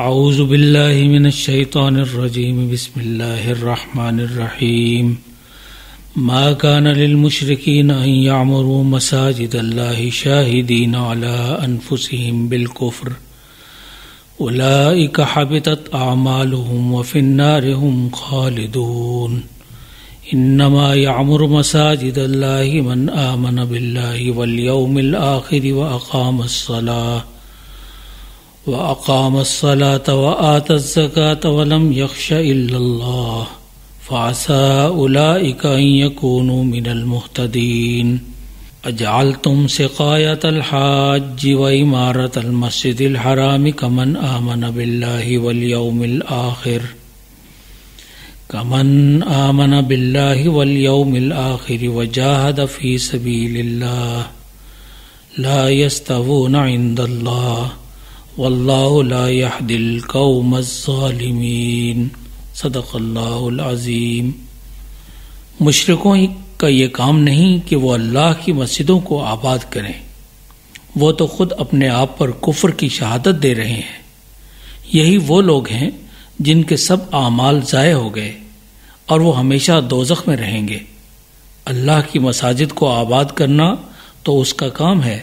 اعوذ باللہ من الشیطان الرجیم بسم اللہ الرحمن الرحیم ما كان للمشرکین ان یعمروا مساجد اللہ شاہدین علی انفسہم بالکفر اولئک حبطت اعمالہم وفی النار هم خالدون انما يعمر مساجد اللہ من آمن باللہ والیوم الآخر وأقام الصلاة وآتى الزكاة ولم يخش إلا الله فعسى أولئك أن يكونوا من المهتدين أجعلتم سقاية الحاج وإمارة المسجد الحرام كمن آمن بالله واليوم الآخر وجاهد في سبيل الله لا يستوون عند الله واللہ لا يهدي القوم الظالمین صدق اللہ العظیم۔ مشرکوں کا یہ کام نہیں کہ وہ اللہ کی مسجدوں کو آباد کریں، وہ تو خود اپنے آپ پر کفر کی شہادت دے رہے ہیں۔ یہی وہ لوگ ہیں جن کے سب اعمال ضائع ہو گئے اور وہ ہمیشہ دوزخ میں رہیں گے۔ اللہ کی مساجد کو آباد کرنا تو اس کا کام ہے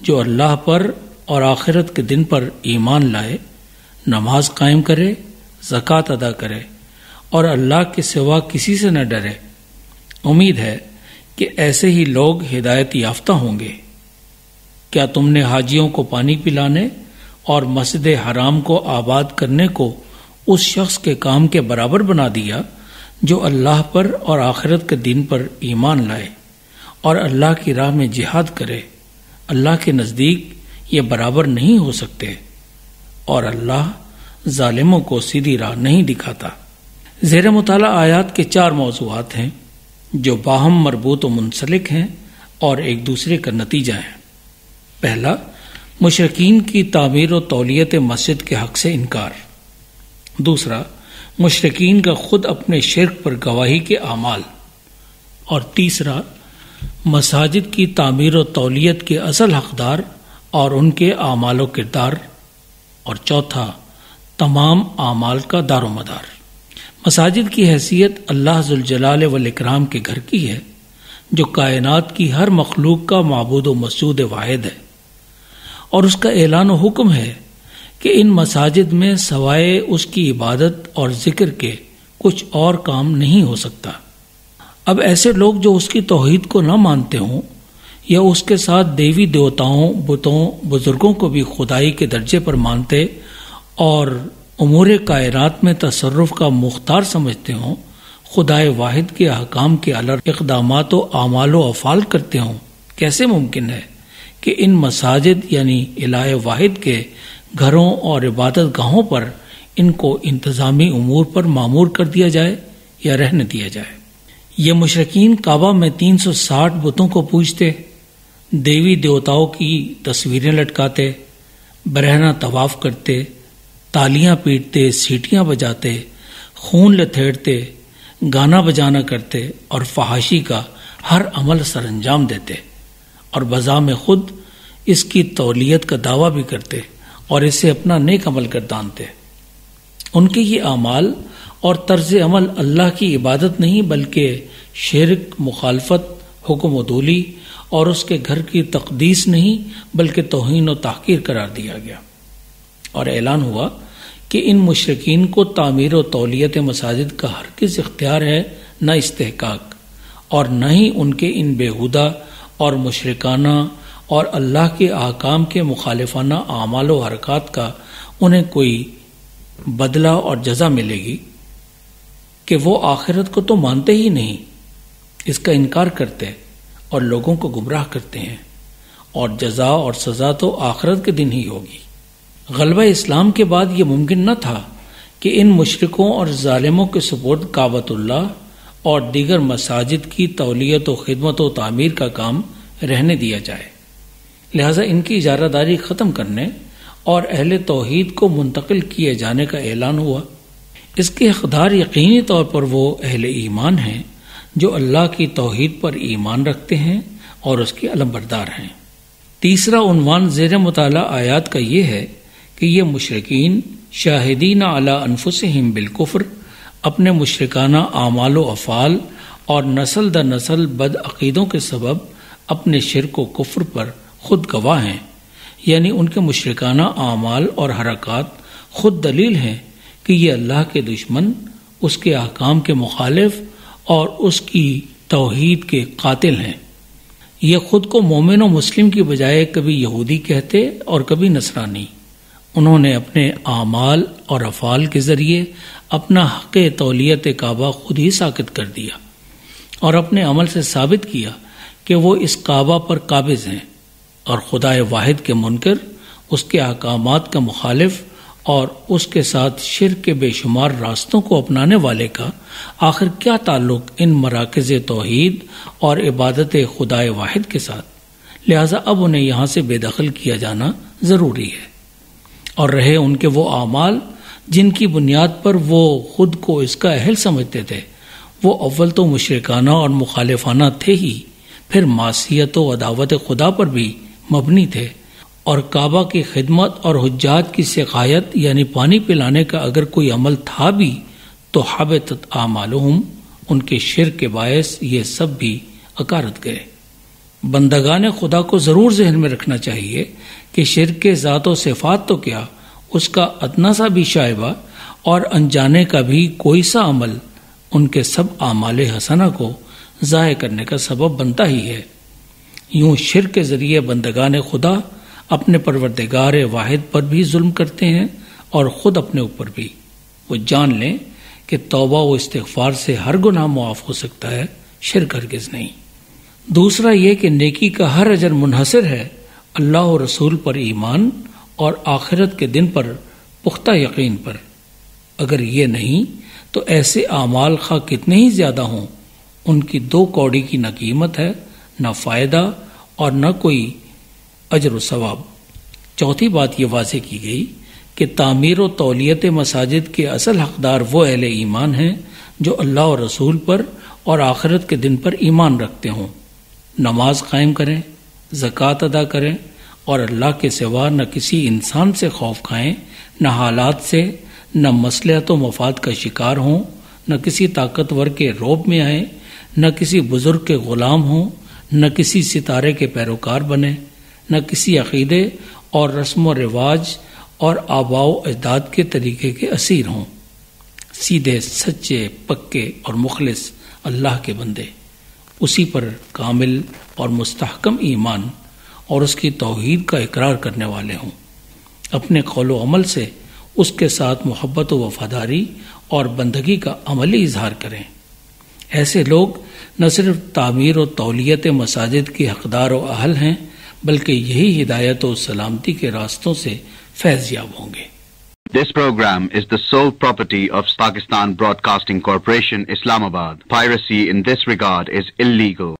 جو اللہ پر اور آخرت کے دن پر ایمان لائے، نماز قائم کرے، زکوٰۃ ادا کرے اور اللہ کے سوا کسی سے نہ ڈرے۔ امید ہے کہ ایسے ہی لوگ ہدایت یافتہ ہوں گے۔ کیا تم نے حاجیوں کو پانی پلانے اور مسجد حرام کو آباد کرنے کو اس شخص کے کام کے برابر بنا دیا جو اللہ پر اور آخرت کے دن پر ایمان لائے اور اللہ کی راہ میں جہاد کرے؟ اللہ کے نزدیک یہ برابر نہیں ہو سکتے اور اللہ ظالموں کو سیدھی راہ نہیں دکھاتا۔ زیر مطالعہ آیات کے 4 موضوعات ہیں جو باہم مربوط و منسلک ہیں اور ایک دوسرے کا نتیجہ ہیں۔ پہلا، مشرکین کی تعمیر و تولیت مسجد کے حق سے انکار۔ دوسرا، مشرکین کا خود اپنے شرک پر گواہی کے اعمال۔ اور تیسرا، مساجد کی تعمیر و تولیت کے اصل حقدار اور ان کے اعمال و کردار۔ اور چوتھا، تمام اعمال کا دار و مدار۔ مساجد کی حیثیت اللہ ذوالجلال والاکرام کے گھر کی ہے جو کائنات کی ہر مخلوق کا معبود و مسجود واحد ہے، اور اس کا اعلان و حکم ہے کہ ان مساجد میں سوائے اس کی عبادت اور ذکر کے کچھ اور کام نہیں ہو سکتا۔ اب ایسے لوگ جو اس کی توحید کو نہ مانتے ہوں یا اس کے ساتھ دیوی دیوتاؤں، بتوں، بزرگوں کو بھی خدائی کے درجے پر مانتے اور امور کائنات میں تصرف کا مختار سمجھتے ہوں، خدائے واحد کے احکام کے الگ اقدامات و اعمال و افعال کرتے ہوں، کیسے ممکن ہے کہ ان مساجد یعنی الہ واحد کے گھروں اور عبادت گاہوں پر ان کو انتظامی امور پر مامور کر دیا جائے یا رہنے دیا جائے؟ یہ مشرکین کعبہ میں 360 بتوں کو پوجتے، دیوی دیوتاؤں کی تصویریں لٹکاتے، برہنہ طواف کرتے، تالیاں پیٹتے، سیٹیاں بجاتے، خون لتھیڑتے، گانا بجانا کرتے اور فحاشی کا ہر عمل سر انجام دیتے، اور بذام خود اس کی تولیت کا دعویٰ بھی کرتے اور اسے اپنا نیک عمل گردانتے۔ ان کے یہ اعمال اور طرز عمل اللہ کی عبادت نہیں بلکہ شرک، مخالفت، حکم و دولی اور اس کے گھر کی تقدیس نہیں بلکہ توہین و تحقیر قرار دیا گیا، اور اعلان ہوا کہ ان مشرکین کو تعمیر و تولیت مساجد کا ہرگز اختیار ہے نہ استحقاق، اور نہ ہی ان کے ان بیہودہ اور مشرکانہ اور اللہ کے احکام کے مخالفانہ اعمال و حرکات کا انہیں کوئی بدلہ اور جزا ملے گی، کہ وہ آخرت کو تو مانتے ہی نہیں، اس کا انکار کرتے اور لوگوں کو گمراہ کرتے ہیں، اور جزا اور سزا تو آخرت کے دن ہی ہوگی۔ غلبہ اسلام کے بعد یہ ممکن نہ تھا کہ ان مشرکوں اور ظالموں کے سپرد کعبۃ اللہ اور دیگر مساجد کی تولیت و خدمت و تعمیر کا کام رہنے دیا جائے، لہذا ان کی اجارہ داری ختم کرنے اور اہل توحید کو منتقل کیے جانے کا اعلان ہوا۔ اس کے حقدار یقینی طور پر وہ اہل ایمان ہیں جو اللہ کی توحید پر ایمان رکھتے ہیں اور اس کے علمبردار ہیں۔ تیسرا عنوان زیر مطالعہ آیات کا یہ ہے کہ یہ مشرکین شاہدین علی انفسہم بالکفر، اپنے مشرکانہ اعمال و افعال اور نسل در نسل بد عقیدوں کے سبب اپنے شرک و کفر پر خود گواہ ہیں، یعنی ان کے مشرکانہ اعمال اور حرکات خود دلیل ہیں کہ یہ اللہ کے دشمن، اس کے احکام کے مخالف اور اس کی توحید کے قاتل ہیں۔ یہ خود کو مومن و مسلم کی بجائے کبھی یہودی کہتے اور کبھی نصرانی۔ انہوں نے اپنے اعمال اور افعال کے ذریعے اپنا حق تولیت کعبہ خود ہی ساقط کر دیا اور اپنے عمل سے ثابت کیا کہ وہ اس کعبہ پر قابض ہیں، اور خدائے واحد کے منکر، اس کے احکامات کا مخالف اور اس کے ساتھ شرک کے بے شمار راستوں کو اپنانے والے کا آخر کیا تعلق ان مراکز توحید اور عبادت خدائے واحد کے ساتھ؟ لہذا اب انہیں یہاں سے بے دخل کیا جانا ضروری ہے۔ اور رہے ان کے وہ اعمال جن کی بنیاد پر وہ خود کو اس کا اہل سمجھتے تھے، وہ اول تو مشرکانہ اور مخالفانہ تھے ہی، پھر معصیت و عداوت خدا پر بھی مبنی تھے، اور کعبہ کی خدمت اور حجاج کی سقایت یعنی پانی پلانے کا اگر کوئی عمل تھا بھی تو حبطت اعمالہم، ان کے شرک کے باعث یہ سب بھی اکارت گئے۔ بندگان خدا کو ضرور ذہن میں رکھنا چاہیے کہ شرک کے ذات و صفات تو کیا، اس کا ادنا سا بھی شائبہ اور انجانے کا بھی کوئی سا عمل ان کے سب اعمال حسنہ کو ضائع کرنے کا سبب بنتا ہی ہے۔ یوں شرک کے ذریعے بندگان خدا اپنے پروردگار واحد پر بھی ظلم کرتے ہیں اور خود اپنے اوپر بھی۔ وہ جان لیں کہ توبہ و استغفار سے ہر گناہ معاف ہو سکتا ہے، شرک ہرگز نہیں۔ دوسرا یہ کہ نیکی کا ہر اجر منحصر ہے اللہ و رسول پر ایمان اور آخرت کے دن پر پختہ یقین پر۔ اگر یہ نہیں تو ایسے اعمال خواہ کتنے ہی زیادہ ہوں، ان کی 2 کوڑی کی نہ قیمت ہے، نہ فائدہ اور نہ کوئی اجر و ثواب۔ چوتھی بات یہ واضح کی گئی کہ تعمیر و تولیت مساجد کے اصل حقدار وہ اہل ایمان ہیں جو اللہ اور رسول پر اور آخرت کے دن پر ایمان رکھتے ہوں، نماز قائم کریں، زکوٰۃ ادا کریں اور اللہ کے سوا نہ کسی انسان سے خوف کھائیں، نہ حالات سے، نہ مصلحت و مفاد کا شکار ہوں، نہ کسی طاقتور کے رعب میں آئیں، نہ کسی بزرگ کے غلام ہوں، نہ کسی ستارے کے پیروکار بنیں، نہ کسی عقیدے اور رسم و رواج اور آباء و اجداد کے طریقے کے اسیر ہوں۔ سیدھے، سچے، پکے اور مخلص اللہ کے بندے، اسی پر کامل اور مستحکم ایمان اور اس کی توحید کا اقرار کرنے والے ہوں، اپنے قول و عمل سے اس کے ساتھ محبت و وفاداری اور بندگی کا عملی اظہار کریں۔ ایسے لوگ نہ صرف تعمیر و تولیت مساجد کے حقدار و اہل ہیں بلکہ یہی ہدایت و سلامتی کے راستوں سے فیض یاب ہوں گے۔ This program is the sole property of Pakistan Broadcasting Corporation, Islamabad. Piracy in this regard is illegal.